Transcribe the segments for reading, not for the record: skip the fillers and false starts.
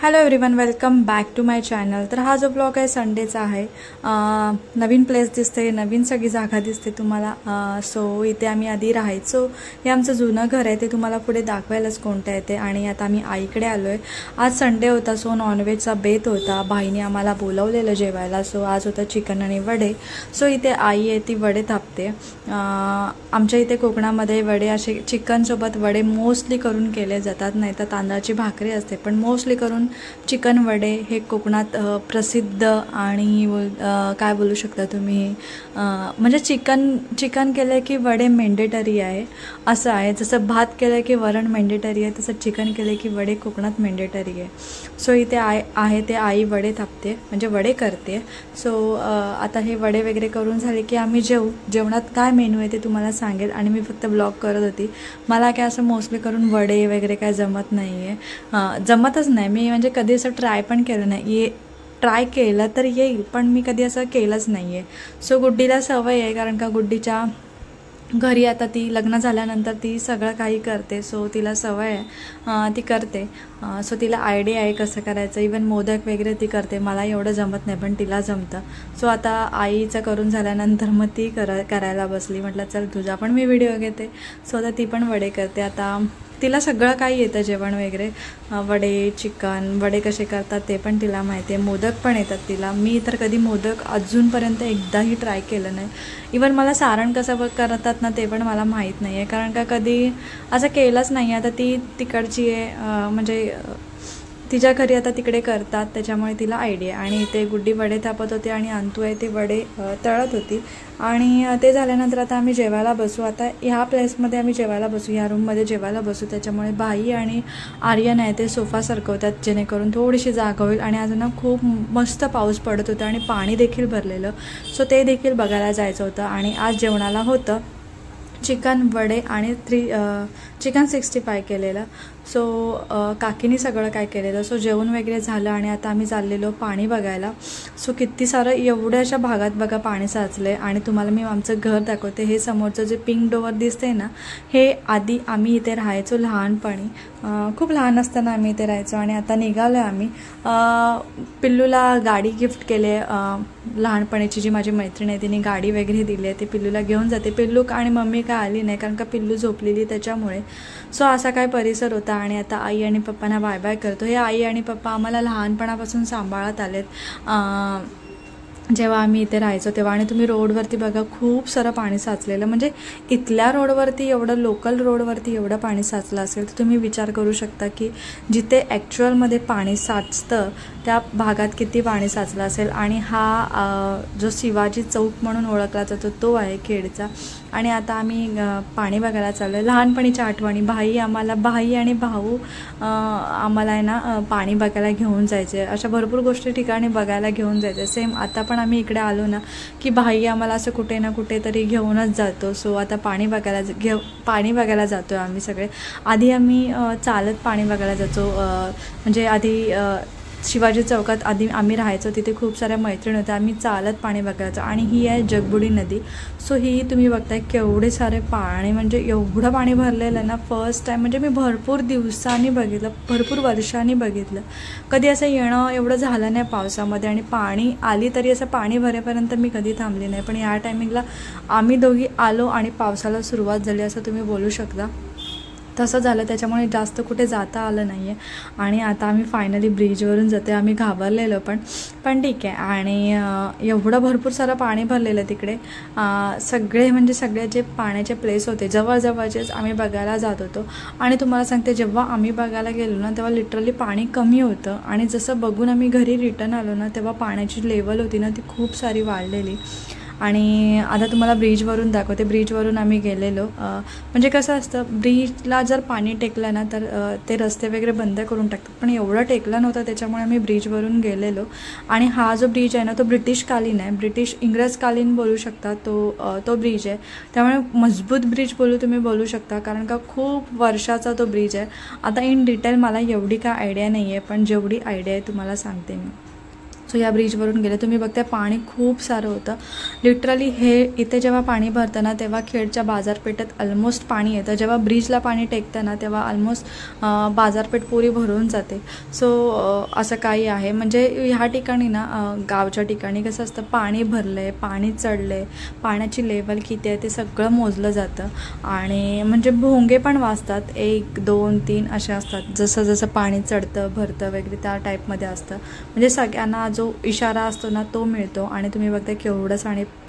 Hello everyone, welcome back to my channel. तर हा जो ब्लॉग आहे संडेचा आहे। नवीन प्लेस दिसते, नवीन सगळी जागा दिसते तुम्हाला। सो इथे आम्ही आधी राहायचो। हे आमचं जुनं घर आहे, ते तुम्हाला पुढे दाखवायलाच कोणतं आहे ते। आणि आता आम्ही आईकडे आलो आहे। आज संडे होता, सो नॉनव्हेजचा बेत होता। बाईने आम्हाला बोलावलेलं जेवायला, सो आज होतं चिकन आणि वडे। सो इथे आई आहे, ती वडे थापते। आमच्या इथे कोकणामध्ये वडे असे चिकनसोबत वडे मोस्टली करून केले जातात, नाही तर तांदळाची भाकरी असते, पण मोस्टली करून चिकन वडे हे कोकणात प्रसिद्ध आणि काय बोलू शकता तुम्ही, म्हणजे चिकन केलं की वडे मेंडेटरी आहे असं आहे। जसं भात केलं की वरण मेंडेटरी आहे, तसं चिकन केलं की वडे कोकणात मेंडेटरी आहे। सो इथे आहे ते आई वडे थापते, म्हणजे वडे करते। सो आता हे वडे वगैरे करून झाले की आम्ही जेवणात काय मेनू आहे ते तुम्हाला सांगेल। आणि मी फक्त ब्लॉग करत होती, मला काय असं मोस्टली करून वडे वगैरे काय जमत नाही आहे, जमतच नाही। मी म्हणजे कधी असं ट्राय पण केलं नाही, ट्राय केलं तर येईल, पण मी कधी असं केलंच नाही आहे। सो गुड्डीला सवय आहे, कारण का गुड्डीच्या घरी आता ती लग्न झाल्यानंतर ती सगळं काही करते। सो तिला सवय आहे, ती करते। सो तिला आयडिया आहे कसं करायचं। इवन मोदक वगैरे ती करते, मला एवढं जमत नाही, पण तिला जमतं। सो आता आईचं करून झाल्यानंतर मग ती करायला बसली। म्हटलं चल तुझा पण मी व्हिडिओ घेते। सो आता ती पण वडे करते। आता तिला सगळं काही येतं, जेवण वगैरे, वडे, चिकन वडे कसे करतात ते पण तिला माहिती आहे। मोदक पण येतात तिला। मी तर कधी मोदक अजूनपर्यंत एकदाही ट्राय केलं नाही। इवन मला सारण कसं करतात ना ते पण मला माहीत नाही आहे, कारण का कधी असं केलंच नाही। आता ती तिकडची आहे, म्हणजे तिच्या घरी आता तिकडे करतात, त्याच्यामुळे तिला आयडिया। आणि ते गुड्डी वडे थापत होते आणि अंतू आहे ते वडे तळत होती। आणि ते झाल्यानंतर आता आम्ही जेवायला बसू। आता ह्या प्लेसमध्ये आम्ही जेवायला बसू, ह्या रूममध्ये जेवायला बसू। त्याच्यामुळे बाई आणि आर्यन आहे ते सोफा सरकवतात, जेणेकरून थोडीशी जागा होईल। आणि आज ना खूप मस्त पाऊस पडत होता आणि पाणी देखील भरलेलं, सो ते देखील बघायला जायचं होतं। आणि आज जेवणाला होतं चिकन वडे आणि चिकन 65 केलेलं। सो काकीने सगळं काय केलेलं। सो जेवण वगैरे झालं आणि आता आम्ही चाललेलो पाणी बघायला। सो किती सारं एवढ्याशा भागात बघा पाणी साचलं आहे। आणि तुम्हाला मी आमचं घर दाखवते। हे समोरचं जे पिंक डोअर दिसते ना, हे आधी आम्ही इथे राहायचो लहानपणी, खूप लहान असताना आम्ही इथे राहायचो। आणि आता निघालो आम्ही। पिल्लूला गाडी गिफ्ट केले, लहानपणीची जी माझी मैत्रीण आहे तिने गाडी वगैरे दिली आहे, ते पिल्लूला घेऊन जाते। पिल्लू आणि मम्मी काय आली नाही, कारण का पिल्लू झोपलेली त्याच्यामुळे। सो असा काय परिसर होता। आणि आता आई आणि पप्पांना बाय बाय करतो। हे आई आणि पप्पा आम्हाला लहानपणापासून सांभाळत आलेत, जेव्हा आम्ही इथे राहायचो तेव्हा। आणि तुम्ही रोडवरती बघा खूप सारं पाणी साचलेलं, म्हणजे इथल्या रोडवरती एवढं, लोकल रोडवरती एवढं पाणी साचलं असेल तर तुम्ही विचार करू शकता की जिथे ॲक्च्युअलमध्ये पाणी साचतं त्या भागात किती पाणी साचलं असेल। आणि हा जो शिवाजी चौक म्हणून ओळखला जातो तो आहे खेडचा। आणि आता आम्ही पाणी बघायला चाललो आहे। लहानपणीच्या आठवणी, भाई आणि भाऊ आम्हाला आहे ना पाणी बघायला घेऊन जायचे, अशा भरपूर गोष्टी ठिकाणी बघायला घेऊन जायचे। सेम आता पण आम्ही इकडे आलो ना की भाई आम्हाला असं कुठे ना कुठे तरी घेऊनच जातो। सो आता पाणी बघायला जातो आम्ही सगळे। आधी आम्ही चालत पाणी बघायला जातो, म्हणजे आधी शिवाजी चौकात आधी आम्ही राहायचो, तिथे खूप साऱ्या मैत्रिणी होत्या, आम्ही चालत पाणी बघायचो। आणि ही आहे जगबुडी नदी। सो ही तुम्ही बघताय केवढे सारे पाणी, म्हणजे एवढं पाणी भरलेलं ना, फर्स्ट टाईम म्हणजे मी भरपूर दिवसांनी बघितलं, भरपूर वर्षांनी बघितलं। कधी असं येणं एवढं झालं नाही पावसामध्ये। आणि पाणी आली तरी असं पाणी भरेपर्यंत मी कधी थांबली नाही, पण या टायमिंगला आम्ही दोघी आलो आणि पावसाला सुरुवात झाली असं तुम्ही बोलू शकता। तसं झालं, त्याच्यामुळे जास्त कुठे जाता आलं नाही आहे। आणि आता आम्ही फायनली ब्रिजवरून जातो। आम्ही घाबरलेलो पण ठीक आहे। आणि एवढं भरपूर सारं पाणी भरलेलं तिकडे, सगळे जे पाण्याचे प्लेस होते जवळजवळचेच आम्ही बघायला जात होतो। आणि तुम्हाला सांगते, जेव्हा आम्ही बघायला गेलो ना तेव्हा लिटरली पाणी कमी होतं, आणि जसं बघून आम्ही घरी रिटर्न आलो ना तेव्हा पाण्याची लेवल होती ना ती खूप सारी वाढलेली। आणि आता तुम्हाला ब्रिजवरून दाखवते। ब्रिजवरून आम्ही गेलेलो, म्हणजे कसं असतं, ब्रिजला जर पाणी टेकलं ना तर ते रस्ते वगैरे बंद करून टाकतात, पण एवढं टेकलं नव्हतं, त्याच्यामुळे आम्ही ब्रिजवरून गेलेलो। आणि हा जो ब्रिज आहे ना तो ब्रिटिशकालीन आहे, इंग्रजकालीन बोलू शकता, तो ब्रिज आहे। त्यामुळे मजबूत ब्रिज तुम्ही बोलू शकता, कारण का खूप वर्षाचा तो ब्रिज आहे। आता इन डिटेल मला एवढी काय आयडिया नाही आहे, पण जेवढी आयडिया आहे तुम्हाला सांगते मी। सो या ब्रिजवरून गेले. तुम्ही बघताय पाणी खूप सारं होतं लिटरली. हे इथे जेव्हा पाणी भरतं ना तेव्हा खेडच्या बाजारपेठेत ऑलमोस्ट पाणी येतं. जेव्हा ब्रिजला पाणी टेकतं ना तेव्हा ऑलमोस्ट बाजारपेठ पुरी भरून जाते. सो असं काही आहे. म्हणजे ह्या ठिकाणी ना गावच्या ठिकाणी कसं असतं, पाणी भरलं आहे, पाणी चढलं आहे, पाण्याची लेवल किती आहे ते सगळं मोजलं जातं. आणि म्हणजे भोंगे पण वाजतात, 1 2 3 असे असतात. जसं जसं पाणी चढतं भरतं वगैरे त्या टाईपमध्ये असतं. म्हणजे सगळ्यांना जो इशारा असतो ना तो मिळतो. आणि तुम्ही बघताय केवढं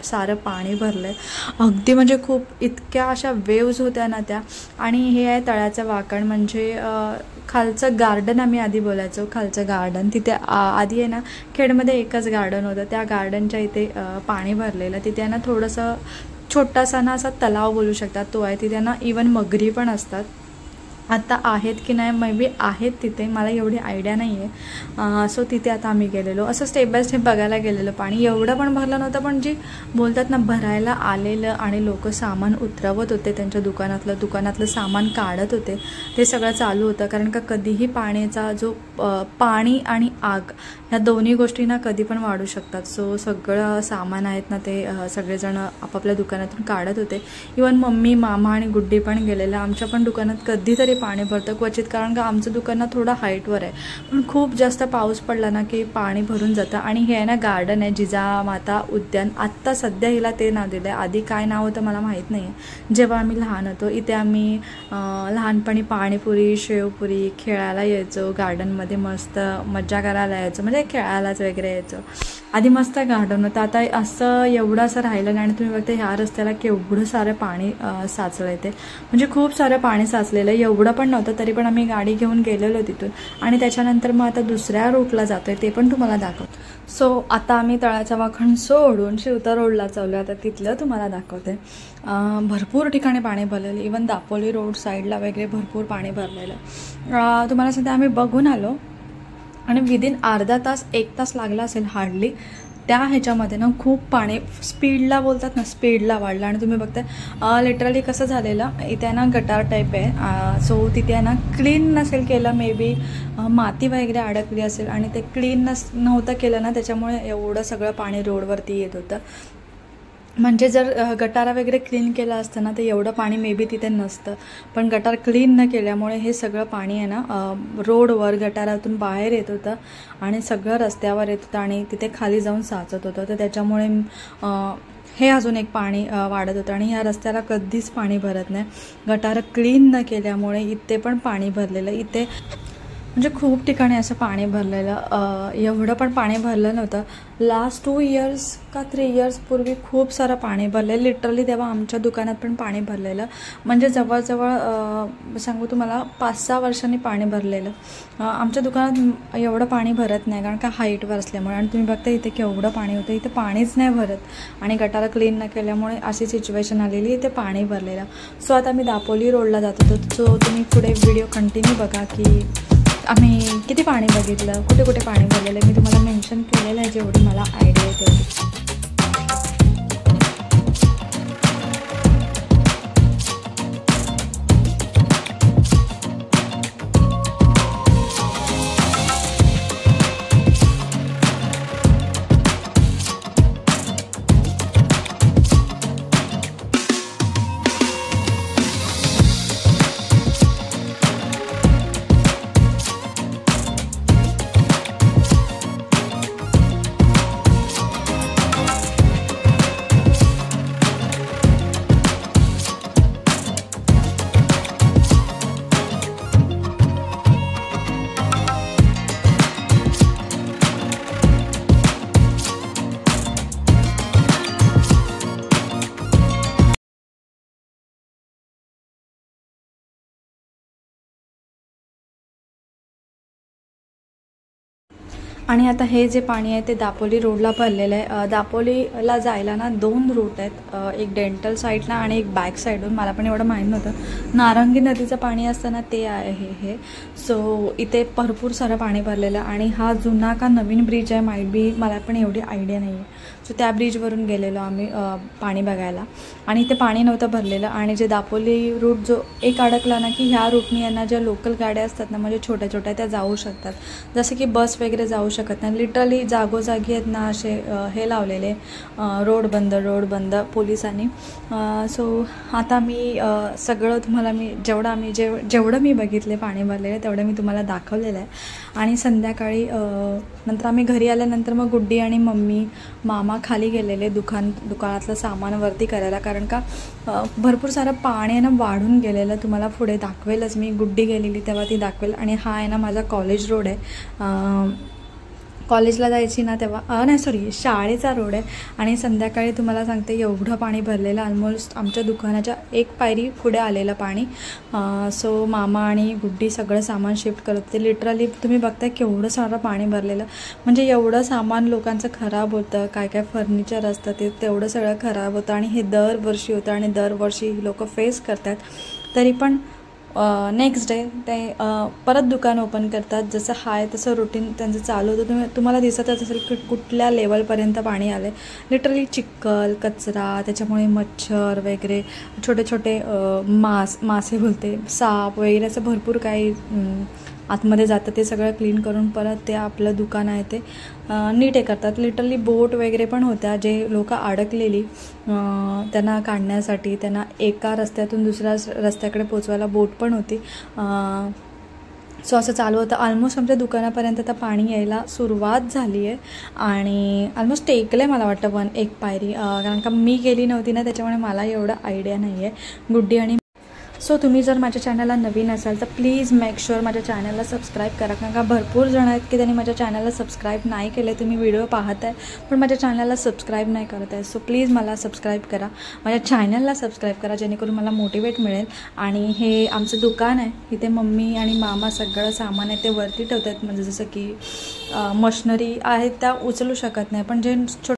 सारं पाणी भरलं आहे. अगदी म्हणजे खूप इतक्या अशा वेव्ज होत्या ना त्या. आणि हे आहे तळ्याचं वाकण. म्हणजे खालचं गार्डन आम्ही आधी बोलायचो, खालचं गार्डन. तिथे आधी आहे ना खेडमध्ये एकच गार्डन होतं. त्या गार्डनच्या इथे पाणी भरलेलं. तिथे आहे ना थोडंसं छोटासा ना असा तलाव बोलू शकतात तो आहे. तिथे ना इवन मगरी पण असतात. आता आहेत की नाही, मे बी आहेत तिथे, मला एवढी आयडिया नाही आहे. सो तिथे आता आम्ही गेलेलो. असं स्टेप बाय स्टेप बघायला गेलेलो. पाणी एवढं पण भरलं नव्हतं, पण जी बोलतात ना भरायला आलेलं आणि लोक सामान उतरवत होते त्यांच्या दुकानातलं सामान काढत होते, ते सगळं चालू होतं. कारण का कधीही पाण्याचा जो पाणी आणि आग ह्या दोन्ही गोष्टी ना कधी पण वाढू शकतात. सो सगळं सामान आहेत ना ते सगळेजण आपापल्या दुकानातून काढत होते. इवन मम्मी, मामा आणि गुड्डी पण गेलेलं. आमच्या पण दुकानात कधीतरी पाणी भरतं क्वचित, कारण का आमचं दुकान ना थोडं हाईटवर आहे. पण खूप जास्त पाऊस पडला ना की पाणी भरून जातं. आणि हे आहे ना गार्डन आहे जिजामाता उद्यान. आत्ता सध्या हिला ते नाव दिलं आहे. आधी काय नाव होतं मला माहीत नाही आहे. जेव्हा आम्ही लहान होतो इथे आम्ही लहानपणी पाणीपुरी, शेवपुरी खेळायला यायचो. गार्डनमध्ये मस्त मज्जा करायला यायचो, म्हणजे खेळायलाच वगैरे यायचो. आधी मस्त गार्डन होतं. आता असं एवढं असं राहिलं नाही. आणि तुम्ही बघता ह्या रस्त्याला केवढं सारं पाणी साचलं आहे. ते म्हणजे खूप सारं पाणी साचलेलं आहे. एवढं पण नव्हतं, तरी पण आम्ही गाडी घेऊन गेलेलो तिथून. आणि त्याच्यानंतर मग आता दुसऱ्या रूटला जातोय, ते पण तुम्हाला दाखवतो. सो आता आम्ही तळ्याचा वाखण सोडून शिवता रोडला चाललो. आता तिथलं तुम्हाला दाखवते. भरपूर ठिकाणी पाणी भरलेलं. इवन दापोली रोड साईडला वगैरे भरपूर पाणी भरलेलं. तुम्हाला सध्या आम्ही बघून आलो आणि विदिन अर्धा तास 1 तास लागला असेल हार्डली. त्या ह्याच्यामध्ये ना खूप पाणी स्पीडला बोलतात ना, स्पीडला वाढलं. आणि तुम्ही बघताय लिटरली कसं झालेलं, इथे ना गटार टाईप आहे. सो तिथे ना क्लीन नसेल केलं, मे बी माती वगैरे अडकली असेल आणि ते क्लीन नव्हतं केलं ना, त्याच्यामुळे एवढं सगळं पाणी रोडवरती येत होतं. म्हणजे जर गटारा वगैरे क्लीन केला असतं ना तर एवढं पाणी मे बी तिथे नसतं. पण गटार क्लीन न केल्यामुळे हे सगळं पाणी आहे ना रोडवर गटारातून बाहेर येत होतं आणि सगळं रस्त्यावर येत होतं आणि तिथे खाली जाऊन साचत होतं. तर त्याच्यामुळे हे अजून एक पाणी वाढत होतं. आणि ह्या रस्त्याला कधीच पाणी भरत नाही. गटार क्लीन न केल्यामुळे इथे पण पाणी भरलेलं. इथे म्हणजे खूप ठिकाणी असं पाणी भरलेलं. एवढं पण पाणी भरलं नव्हतं. लास्ट 2 इयर्स का 3 इयर्स पूर्वी खूप सारं पाणी भरलेलं लिटरली. तेव्हा आमच्या दुकानात पण पाणी भरलेलं. म्हणजे जवळजवळ सांगू तुम्हाला 5-6 वर्षांनी पाणी भरलेलं. आमच्या दुकानात एवढं पाणी भरत नाही कारण का हाईटवर असल्यामुळे. आणि तुम्ही बघता इथे केवढं पाणी होतं. इथे पाणीच नाही भरत आणि गटारा क्लीन न केल्यामुळे अशी सिच्युएशन आलेली. इथे पाणी भरलेलं. सो आता आम्ही दापोली रोडला जात होतो. सो तुम्ही पुढे व्हिडिओ कंटिन्यू बघा की आम्ही किती पाणी बघितलं, कुठे कुठे पाणी भरलेलं. मी तुम्हाला मेन्शन केलेलं आहे जेवढी मला आयडिया आहे तेवढी. आणि आता हे जे पाणी आहे ते दापोली रोडला भरलेलं आहे. दापोलीला जायला ना 2 रूट आहेत. एक डेंटल साईडला आणि एक बॅक साईडून. मला पण एवढं माहीत नव्हतं. नारंगी नदीचं पाणी असतं ना ते आहे हे. सो इथे भरपूर सारं पाणी भरलेलं. आणि हा जुना का नवीन ब्रिज आहे माईट बी, मला पण एवढी आयडिया नाही आहे. सो त्या ब्रिजवरून गेलेलो आम्ही पाणी बघायला आणि ते पाणी नव्हतं भरलेलं आणि जे दापोली रूट जो एक अडकला ना की ह्या रूटनी यांना ज्या लोकल गाड्या असतात ना म्हणजे छोट्या छोट्या त्या जाऊ शकतात, जसं की बस वगैरे जाऊ शकत नाही. लिटरली जागोजागी आहेत ना असे हे लावलेले रोड बंद पोलिसांनी. सो आता मी सगळं तुम्हाला मी जेवढं मी बघितले पाणी भरलेलं तेवढं मी तुम्हाला दाखवलेलं आहे. आणि संध्याकाळी नंतर आम्ही घरी आल्यानंतर मग गुड्डी आणि मम्मी मामा खाली गेलेले दुकानातलं सामान वरती करायला, कारण का भरपूर सारं पाणी आहे ना वाढून गेलेलं. तुम्हाला पुढे दाखवेलच मी, गुड्डी गेलेली तेव्हा ती दाखवेल. आणि हा आहे ना माझा कॉलेज रोड आहे, कॉलेजला जायची ना तेव्हा नाही सॉरी शाळेचा रोड आहे. आणि संध्याकाळी तुम्हाला सांगते एवढं पाणी भरलेलं, ऑलमोस्ट आमच्या दुकानाच्या एक पायरी पुढे आलेलं पाणी. सो मामा आणि गुड्डी सगळं सामान शिफ्ट करत होते. लिटरली तुम्ही बघताय केवढं सारं पाणी भरलेलं, म्हणजे एवढं सामान लोकांचं खराब होतं, काय काय फर्निचर असतं ते तेवढं सगळं खराब होतं. आणि हे दरवर्षी होतं आणि दरवर्षी लोक फेस करतात. तरी पण नेक्स्ट डे ते परत दुकान ओपन करतात. जसं हाय तसं रुटीन त्यांचं चालू होतं. तुम्हाला दिसतच असेल की कुठल्या लेवलपर्यंत पाणी आलं. लिटरली चिखल कचरा, त्याच्यामुळे मच्छर वगैरे, छोटे छोटे मासे बोलते साप वगैरे असं भरपूर काही आतमध्ये जातं. ते सगळं क्लीन करून परत ते आपलं दुकान आहे ते नीट हे करतात. लिटरली बोट वगैरे पण होत्या, जे लोक अडकलेली त्यांना काढण्यासाठी, त्यांना एका रस्त्यातून दुसऱ्या रस्त्याकडे पोचवायला बोट पण होती. सो असं चालू होतं. ऑलमोस्ट आमच्या दुकानापर्यंत आता पाणी यायला सुरुवात झाली आहे आणि ऑलमोस्ट टेकलं आहे मला वाटतं एक पायरी, कारण का मी गेली नव्हती ना त्याच्यामुळे मला एवढं आयडिया नाही आहे. गुड्डी आणि सो तुम्ही जर माझ्या चॅनलला नवीन असाल तर प्लीज मेक शुअर माझ्या चॅनलला सबस्क्राईब करा, कारण का भरपूर जण आहेत की त्यांनी माझ्या चॅनलला सबस्क्राईब नाही केले. तुम्ही व्हिडिओ पाहत आहे पण माझ्या चॅनलला सबस्क्राईब नाही करत आहे. सो प्लीज मला सबस्क्राईब करा, माझ्या चॅनलला सबस्क्राईब करा, जेणेकरून मला मोटिवेट मिळेल. आणि हे आमचं दुकान आहे, इथे मम्मी आणि मामा सगळं सामान आहे ते वरती ठेवतात, म्हणजे जसं की मशनरी आहेत त्या उचलू शकत नाही, पण जे